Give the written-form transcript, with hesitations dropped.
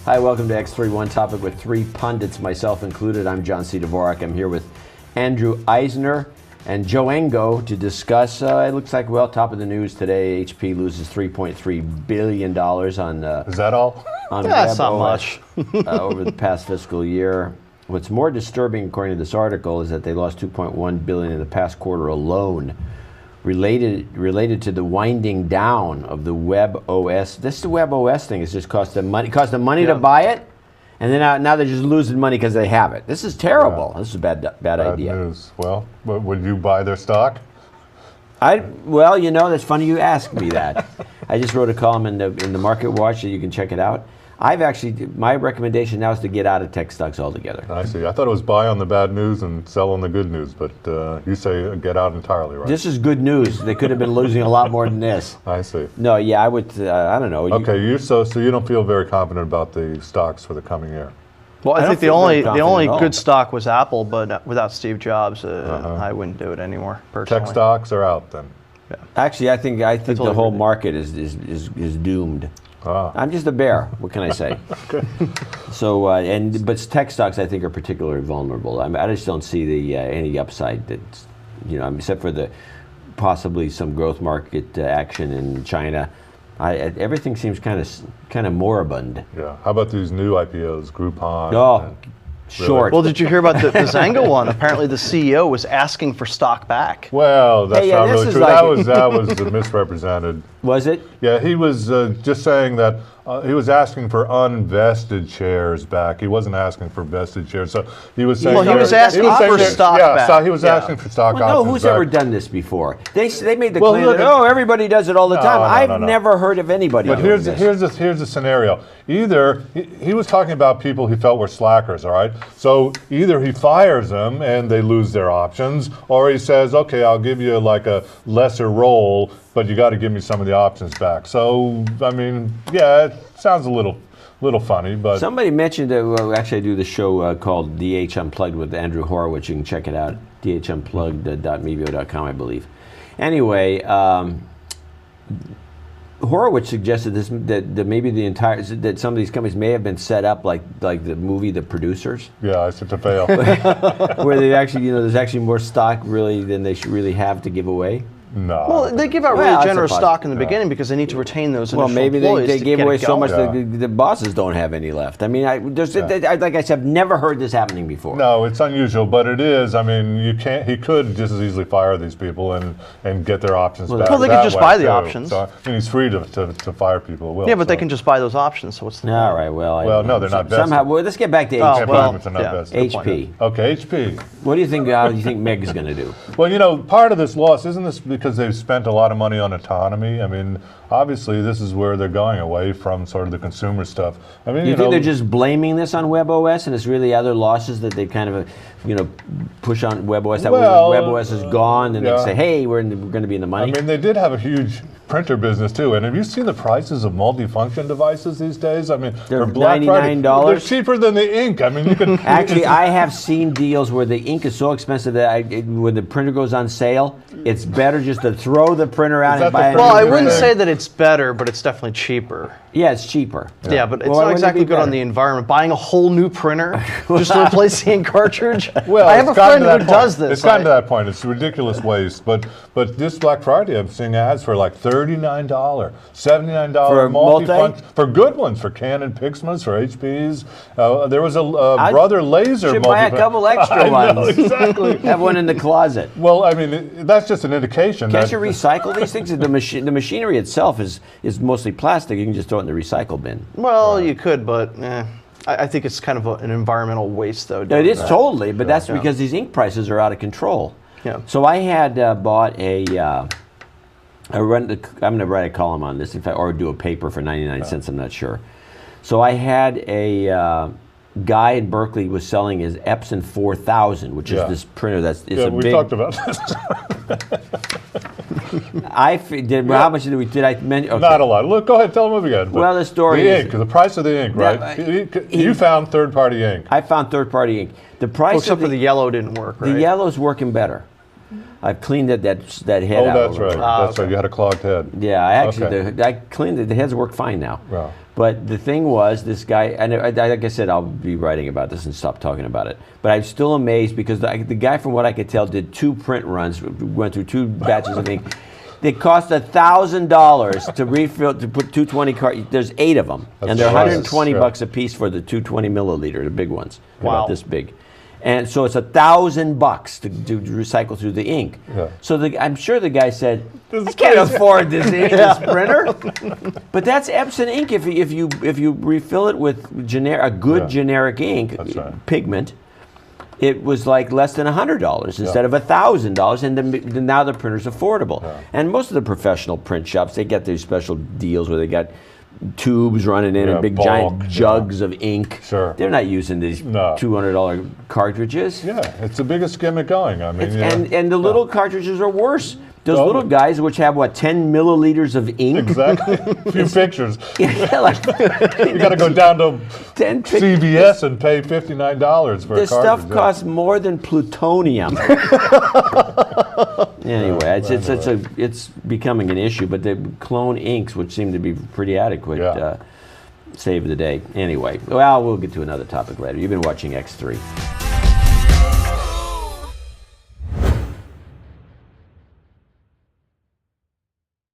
Hi, welcome to X31 Topic with three pundits, myself included. I'm John C. Dvorak. I'm here with Andrew Eisner and Joe Engo to discuss, it looks like, well, top of the news today, HP loses $3.3 billion on... Is that all? On That's not much. Over the past fiscal year. What's more disturbing, according to this article, is that they lost $2.1 billion in the past quarter alone, related to the winding down of the Web OS. This Web OS thing has just cost them money. Cost them money to buy it, and then now they're just losing money because they have it. This is terrible. This is a bad idea. News. Well, would you buy their stock? Well, you know, that's funny you asked me that. I just wrote a column in the Market Watch, so you can check it out. My recommendation now is to get out of tech stocks altogether. I see. I thought it was buy on the bad news and sell on the good news, but you say get out entirely, right? This is good news. They could have been losing a lot more than this. I see. No, yeah, I would. I don't know. Okay, so you don't feel very confident about the stocks for the coming year? Well, I think the only good stock was Apple, but without Steve Jobs, I wouldn't do it anymore. Personally, tech stocks are out then. Yeah. Actually, I think the whole market is doomed. I'm just a bear. What can I say? Okay. So, but tech stocks I think are particularly vulnerable. I just don't see any upside that's, except for the possibly some growth market action in China. Everything seems kind of moribund. Yeah. How about these new IPOs, Groupon? Oh, short. Well, did you hear about the Engo one? Apparently, the CEO was asking for stock back. Well, that's not really true. That was misrepresented. Was it? Yeah, he was just saying that he was asking for unvested shares back. He wasn't asking for vested shares. So he was saying. Well, he was asking for stock back. Yeah, so he was asking for stock options. No, who's ever done this before? They made the claim that everybody does it all the time. I've never heard of anybody. But here's the scenario. Either he was talking about people he felt were slackers. All right. So either he fires them and they lose their options, or he says, okay, I'll give you like a lesser role, but you got to give me some of the options back. So, I mean, yeah, it sounds a little funny, but... Somebody mentioned that, actually I do the show called DH Unplugged with Andrew Horowitz. You can check it out, dhunplugged.mevio.com, I believe. Anyway, Horowitz suggested that maybe that some of these companies may have been set up like the movie The Producers. Yeah, it's to fail. Where they actually, there's actually more stock really than they should really have to give away. No. Well, they give out really generous stock in the beginning because they need to retain those initial maybe employees. They gave away so much that the bosses don't have any left. I mean, like I said, I've never heard this happening before. No, it's unusual, but it is. I mean, he could just as easily fire these people and get their options back. Well, they could just buy the options. So, I mean, he's free to fire people. Yeah, but they can just buy those options. So what's the all right? Well, no, they're not vested. Somehow, let's get back to HP. HP. Okay, HP. What do you think? How do you think Meg is going to do? Well, part of this loss isn't this because they've spent a lot of money on autonomy. I mean, obviously, this is where they're going away from sort of the consumer stuff. I mean, you think they're just blaming this on WebOS, and it's really other losses that they kind of, push on WebOS. That WebOS is gone, and they say, "Hey, we're going to be in the money." I mean, they did have a huge printer business too. And have you seen the prices of multifunction devices these days? I mean, they're for Black Friday, $99. they're cheaper than the ink. I mean, you can actually. I have seen deals where the ink is so expensive that when the printer goes on sale, it's better just to throw the printer out and buy a new Well, I wouldn't say that it's better, but it's definitely cheaper. Yeah, it's cheaper. Yeah, but it's not exactly good on the environment. Buying a whole new printer just to replace the ink cartridge. Well, I have a friend who does this. It's gotten to that point. It's ridiculous waste. But this Black Friday, I'm seeing ads for like $39, $79 for good ones, for Canon Pixmas, for HPs. There was a Brother Laser. Should buy a couple extra ones. Know, exactly. Have one in the closet. Well, I mean, that's just an indication. Can't you recycle these things? The machinery itself is mostly plastic. You can just throw it in the recycle bin. Well, you could, but I think it's kind of an environable waste, though. It is totally, but that's because these ink prices are out of control. Yeah. So I had bought I'm going to write a column on this, in fact, or do a paper for 99 cents. I'm not sure. So I had a guy in Berkeley was selling his Epson 4000, which is this printer that's a we big. talked about this. How much did I mention? Okay. Not a lot. Look, go ahead, tell them what we got. Well, the story the is ink, the price of the ink, right? You found third-party ink. I found third-party ink. The price, except for the yellow, didn't work. Right? The yellow's working better. I've cleaned that head out. Oh, that's right. That's right. You had a clogged head. Yeah, I cleaned it. The heads work fine now. Wow. But the thing was, this guy, and like I said, I'll be writing about this and stop talking about it. But I'm still amazed because the guy, from what I could tell, did 2 print runs, went through 2 batches of ink. They cost $1,000 to refill, to put 220 cartridges. There's 8 of them, and they're 120 bucks a piece for the 220 milliliter, the big ones, about this big. And so it's $1,000 to recycle through the ink. Yeah. So I'm sure the guy said, I can't afford this ink, this printer. But that's Epson ink. If you refill it with a good generic ink, pigment, it was like less than $100 instead of $1,000, and now the printer's affordable. Yeah. And most of the professional print shops, they get these special deals where they got tubes running in and big giant jugs of ink. Sure. They're not using these $200 cartridges. Yeah, it's the biggest gimmick going. I mean, and the little cartridges are worse. Those little guys, which have, what, 10 milliliters of ink? Exactly. A few pictures. You got to go down to CVS and pay $59 for a cartridge. This stuff costs more than plutonium. Anyway, it's becoming an issue, but the clone inks, which seem to be pretty adequate, save the day. Anyway, well, we'll get to another topic later. You've been watching X3.